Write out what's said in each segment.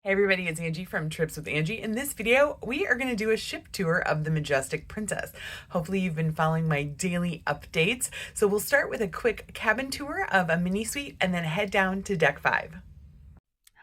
Hey everybody, it's Angie from Trips with Angie. In this video, we are going to do a ship tour of the Majestic Princess. Hopefully you've been following my daily updates. So we'll start with a quick cabin tour of a mini suite and then head down to deck 5.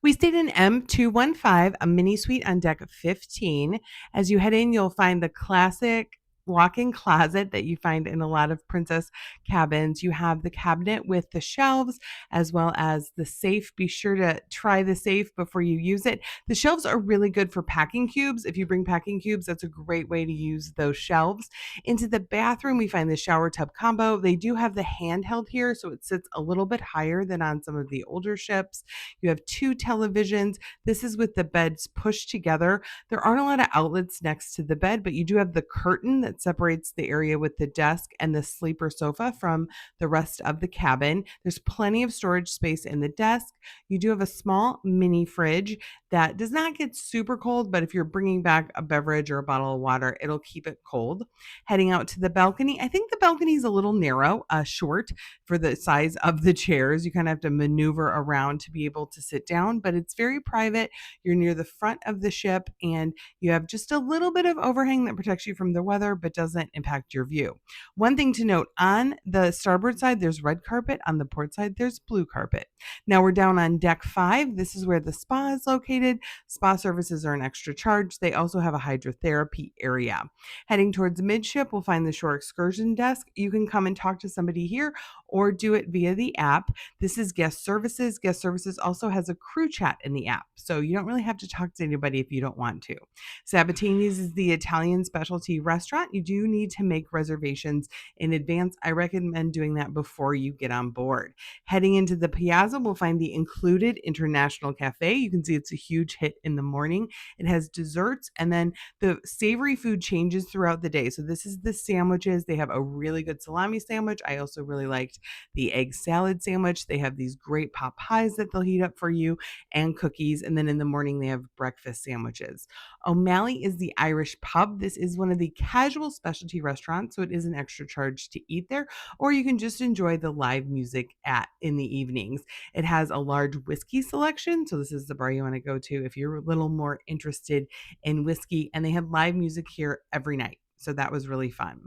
We stayed in M215, a mini suite on deck 15. As you head in, you'll find the classic walk-in closet that you find in a lot of princess cabins. You have the cabinet with the shelves as well as the safe. Be sure to try the safe before you use it. The shelves are really good for packing cubes. If you bring packing cubes, that's a great way to use those shelves. Into the bathroom, we find the shower tub combo. They do have the handheld here, so it sits a little bit higher than on some of the older ships. You have two televisions. This is with the beds pushed together. There aren't a lot of outlets next to the bed, but you do have the curtain that separates the area with the desk and the sleeper sofa from the rest of the cabin. There's plenty of storage space in the desk. You do have a small mini fridge that does not get super cold, but if you're bringing back a beverage or a bottle of water, it'll keep it cold. Heading out to the balcony, I think the balcony is a little narrow, short for the size of the chairs. You kind of have to maneuver around to be able to sit down, but it's very private. You're near the front of the ship and you have just a little bit of overhang that protects you from the weather but doesn't impact your view. One thing to note, on the starboard side, there's red carpet. On the port side, there's blue carpet. Now we're down on deck 5. This is where the spa is located. Spa services are an extra charge. They also have a hydrotherapy area. Heading towards midship, we'll find the shore excursion desk. You can come and talk to somebody here or do it via the app. This is guest services. Guest services also has a crew chat in the app, so you don't really have to talk to anybody if you don't want to. Sabatini's is the Italian specialty restaurant. You do need to make reservations in advance. I recommend doing that before you get on board. Heading into the Piazza, we'll find the included International Cafe. You can see it's a huge hit in the morning. It has desserts, and then the savory food changes throughout the day. So this is the sandwiches. They have a really good salami sandwich. I also really liked the egg salad sandwich. They have these great pot pies that they'll heat up for you and cookies. And then in the morning, they have breakfast sandwiches. O'Malley is the Irish pub. This is one of the casual specialty restaurants, so it is an extra charge to eat there, or you can just enjoy the live music in the evenings. It has a large whiskey selection, so this is the bar you want to go to if you're a little more interested in whiskey, and they have live music here every night. So that was really fun.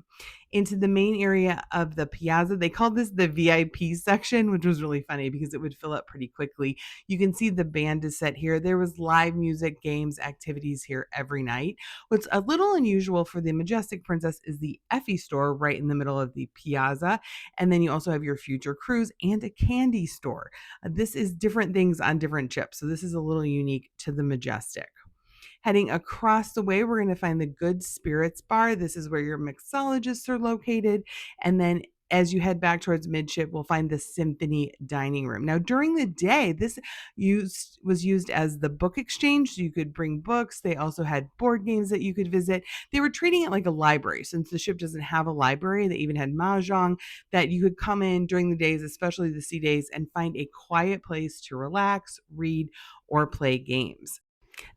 Into the main area of the Piazza, they called this the VIP section, which was really funny because it would fill up pretty quickly. You can see the band is set here. There was live music, games, activities here every night. What's a little unusual for the Majestic Princess is the Effie store right in the middle of the Piazza. And then you also have your future cruise and a candy store. This is different things on different ships. So this is a little unique to the Majestic. Heading across the way, we're going to find the Good Spirits Bar. This is where your mixologists are located. And then as you head back towards midship, we'll find the Symphony dining room. Now, during the day, this was used as the book exchange, so you could bring books. They also had board games that you could visit. They were treating it like a library. Since the ship doesn't have a library, they even had mahjong that you could come in during the days, especially the sea days, and find a quiet place to relax, read, or play games.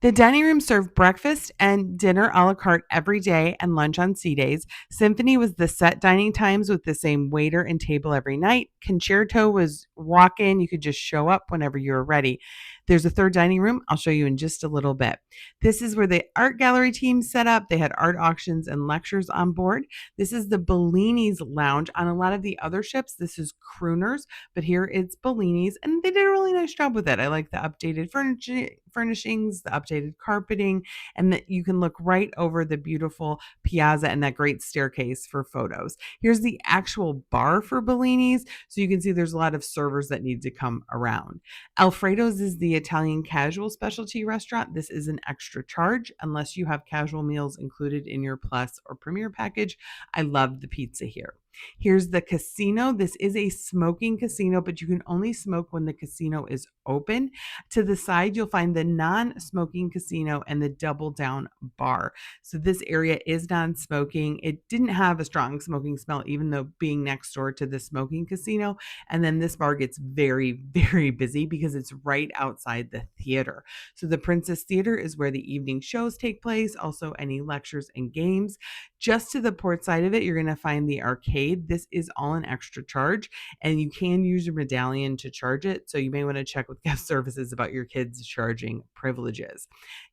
The dining room served breakfast and dinner a la carte every day and lunch on sea days. Symphony was the set dining times with the same waiter and table every night. Concerto was walk in, you could just show up whenever you were ready. There's a third dining room I'll show you in just a little bit. This is where the art gallery team set up. They had art auctions and lectures on board. This is the Bellini's lounge. On a lot of the other ships, this is crooners, but here it's Bellini's, and they did a really nice job with it. I like the updated furnishings, the updated carpeting, and that you can look right over the beautiful Piazza and that great staircase for photos. Here's the actual bar for Bellini's, so you can see there's a lot of servers that need to come around. Alfredo's is the Italian casual specialty restaurant. This is an extra charge unless you have casual meals included in your Plus or Premier package. I love the pizza here. Here's the casino. This is a smoking casino, but you can only smoke when the casino is open. To the side, you'll find the non-smoking casino and the double down bar. So this area is non-smoking. It didn't have a strong smoking smell, even though being next door to the smoking casino. And then this bar gets very, very busy because it's right outside the theater. So the Princess Theater is where the evening shows take place, also any lectures and games. Just to the port side of it, you're going to find the arcade. This is all an extra charge, and you can use your medallion to charge it. So you may want to check with with guest services about your kids charging privileges.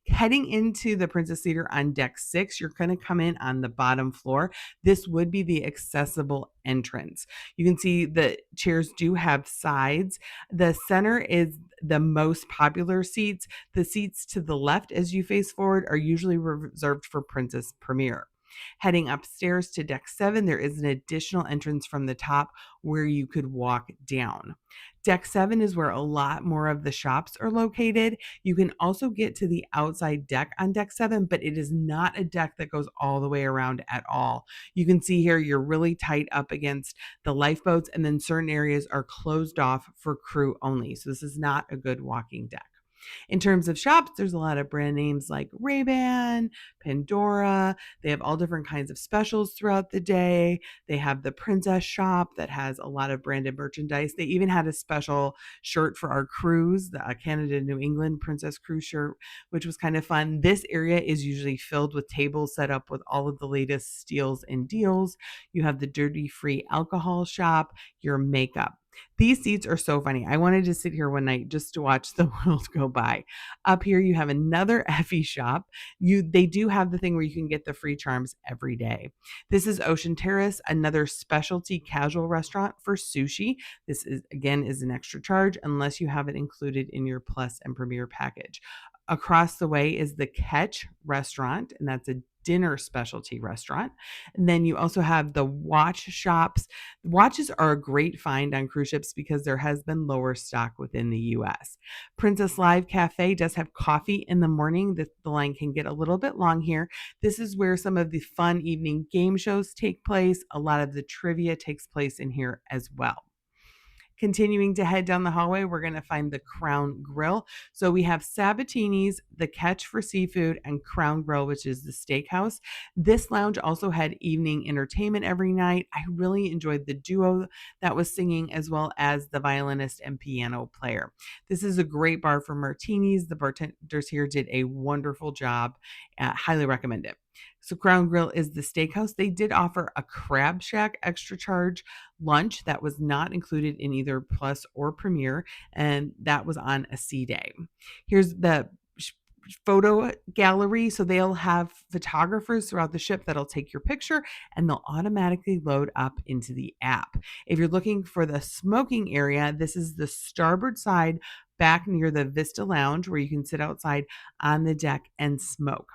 Heading into the Princess Theater on deck 6, you're going to come in on the bottom floor. This would be the accessible entrance. You can see the chairs do have sides. The center is the most popular seats. The seats to the left as you face forward are usually reserved for Princess Premier. Heading upstairs to deck 7, there is an additional entrance from the top where you could walk down. Deck 7 is where a lot more of the shops are located. You can also get to the outside deck on deck 7, but it is not a deck that goes all the way around at all. You can see here you're really tight up against the lifeboats, and then certain areas are closed off for crew only. So this is not a good walking deck. In terms of shops, there's a lot of brand names like Ray-Ban, Pandora. They have all different kinds of specials throughout the day. They have the Princess shop that has a lot of branded merchandise. They even had a special shirt for our cruise, the Canada New England Princess cruise shirt, which was kind of fun. This area is usually filled with tables set up with all of the latest steals and deals. You have the duty-free alcohol shop, your makeup. These seats are so funny. I wanted to sit here one night just to watch the world go by. Up here, you have another Effie shop. They do have the thing where you can get the free charms every day. This is Ocean Terrace, another specialty casual restaurant for sushi. This is an extra charge unless you have it included in your Plus and Premier package. Across the way is the Catch restaurant, and that's a dinner specialty restaurant. And then you also have the watch shops. Watches are a great find on cruise ships because there has been lower stock within the US. Princess Live Cafe does have coffee in the morning. The line can get a little bit long here. This is where some of the fun evening game shows take place. A lot of the trivia takes place in here as well. Continuing to head down the hallway, we're going to find the Crown Grill. So we have Sabatini's, the Catch for Seafood, and Crown Grill, which is the steakhouse. This lounge also had evening entertainment every night. I really enjoyed the duo that was singing, as well as the violinist and piano player. This is a great bar for martinis. The bartenders here did a wonderful job. Highly recommend it. So Crown Grill is the steakhouse. They did offer a Crab Shack extra charge lunch that was not included in either Plus or Premier, and that was on a sea day. Here's the photo gallery. So they'll have photographers throughout the ship that'll take your picture, and they'll automatically load up into the app. If you're looking for the smoking area, this is the starboard side back near the Vista Lounge, where you can sit outside on the deck and smoke.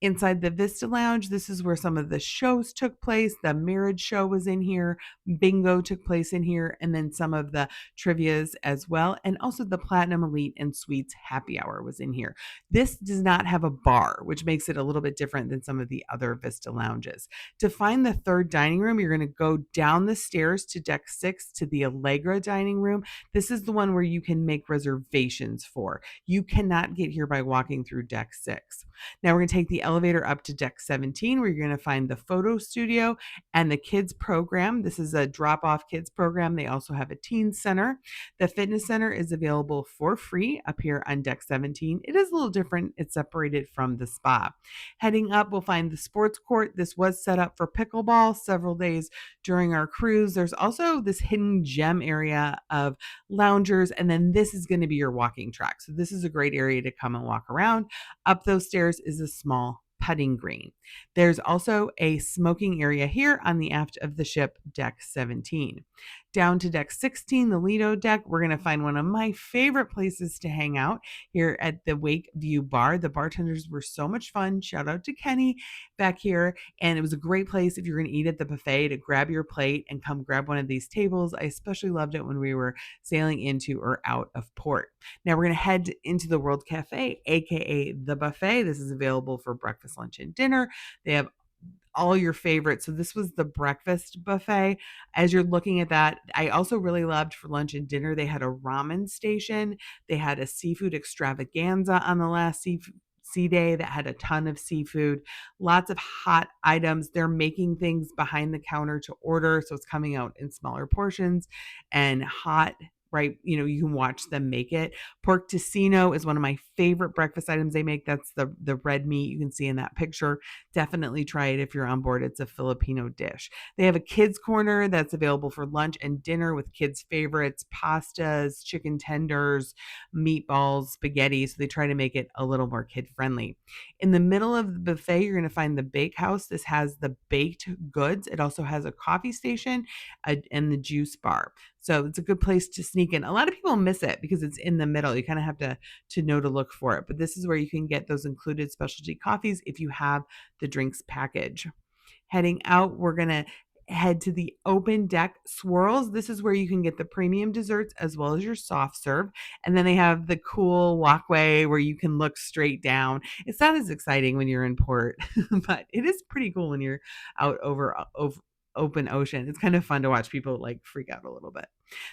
Inside the Vista Lounge, this is where some of the shows took place. The marriage show was in here, bingo took place in here, and then some of the trivias as well. And also the Platinum Elite and Suites happy hour was in here. This does not have a bar, which makes it a little bit different than some of the other Vista lounges. To find the third dining room, you're going to go down the stairs to deck 6 to the Allegra dining room. This is the one where you can make reservations for. You cannot get here by walking through deck 6. Now we're going to take the elevator up to deck 17, where you're going to find the photo studio and the kids program. This is a drop-off kids program. They also have a teen center. The fitness center is available for free up here on deck 17. It is a little different. It's separated from the spa. Heading up, we'll find the sports court. This was set up for pickleball several days during our cruise. There's also this hidden gem area of loungers, and then this is going to be your walking track. So this is a great area to come and walk around. Up those stairs is a small putting green. There's also a smoking area here on the aft of the ship, deck 17. Down to deck 16, the Lido deck, we're going to find one of my favorite places to hang out here at the Wake View Bar. The bartenders were so much fun. Shout out to Kenny back here. And it was a great place if you're going to eat at the buffet to grab your plate and come grab one of these tables. I especially loved it when we were sailing into or out of port. Now we're going to head into the World Cafe, aka the buffet. This is available for breakfast, lunch, and dinner. They have all your favorites. So this was the breakfast buffet. As you're looking at that, I also really loved for lunch and dinner. They had a ramen station. They had a seafood extravaganza on the last sea day that had a ton of seafood, lots of hot items. They're making things behind the counter to order. So it's coming out in smaller portions and hot right, you can watch them make it. Pork tocino is one of my favorite breakfast items they make. That's the red meat you can see in that picture. Definitely try it if you're on board. It's a Filipino dish. They have a kids corner that's available for lunch and dinner with kids' favorites, pastas, chicken tenders, meatballs, spaghetti. So they try to make it a little more kid friendly. In the middle of the buffet, you're going to find the bake house. This has the baked goods. It also has a coffee station and the juice bar. So it's a good place to sneak in. A lot of people miss it because it's in the middle. You kind of have to know to look for it. But this is where you can get those included specialty coffees if you have the drinks package. Heading out, we're going to head to the open deck swirls. This is where you can get the premium desserts as well as your soft serve. And then they have the cool walkway where you can look straight down. It's not as exciting when you're in port, but it is pretty cool when you're out over open ocean. It's kind of fun to watch people like freak out a little bit.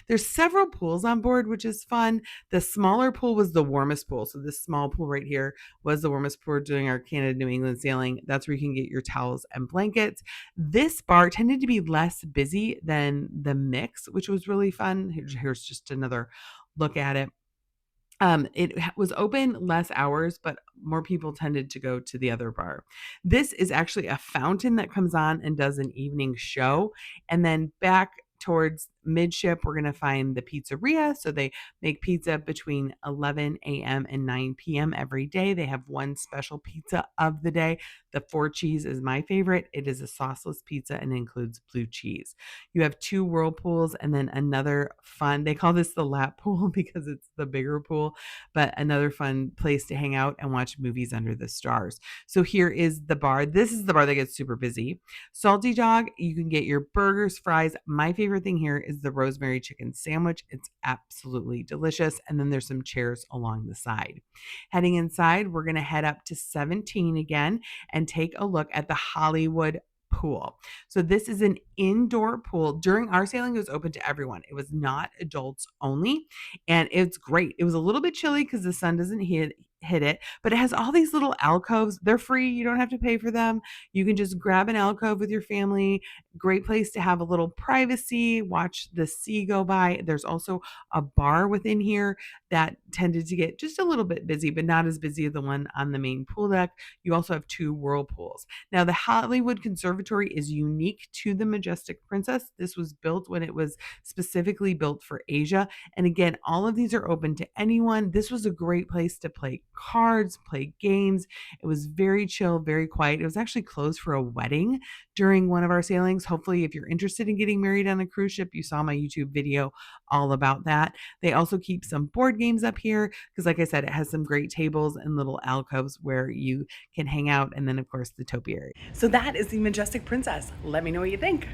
There's several pools on board, which is fun. The smaller pool was the warmest pool. So this small pool right here was the warmest pool during our Canada New England sailing. That's where you can get your towels and blankets. This bar tended to be less busy than the mix, which was really fun. Here's just another look at it. It was open less hours, but more people tended to go to the other bar. This is actually a fountain that comes on and does an evening show. And then back towards midship, we're going to find the pizzeria. So they make pizza between 11 a.m. and 9 p.m. every day. They have one special pizza of the day. The 4 cheese is my favorite. It is a sauceless pizza and includes blue cheese. You have 2 whirlpools and then another fun, they call this the lap pool because it's the bigger pool, but another fun place to hang out and watch movies under the stars. So here is the bar. This is the bar that gets super busy. Salty Dog, you can get your burgers, fries. My favorite thing here is the rosemary chicken sandwich. It's absolutely delicious. And then there's some chairs along the side. Heading inside, we're going to head up to 17 again and take a look at the Hollywood pool. So this is an indoor pool. During our sailing, it was open to everyone. It was not adults only. And it's great. It was a little bit chilly because the sun doesn't hit it, but it has all these little alcoves. They're free. You don't have to pay for them. You can just grab an alcove with your family. Great place to have a little privacy, watch the sea go by. There's also a bar within here that tended to get just a little bit busy, but not as busy as the one on the main pool deck. You also have 2 whirlpools. Now, the Hollywood Conservatory is unique to the Majestic Princess. This was built when it was specifically built for Asia. And again, all of these are open to anyone. This was a great place to play cards, play games. It was very chill, very quiet. It was actually closed for a wedding during one of our sailings. Hopefully, if you're interested in getting married on a cruise ship, you saw my YouTube video all about that. They also keep some board games up here because, like I said, it has some great tables and little alcoves where you can hang out. And then, of course, the topiary. So that is the Majestic Princess. Let me know what you think.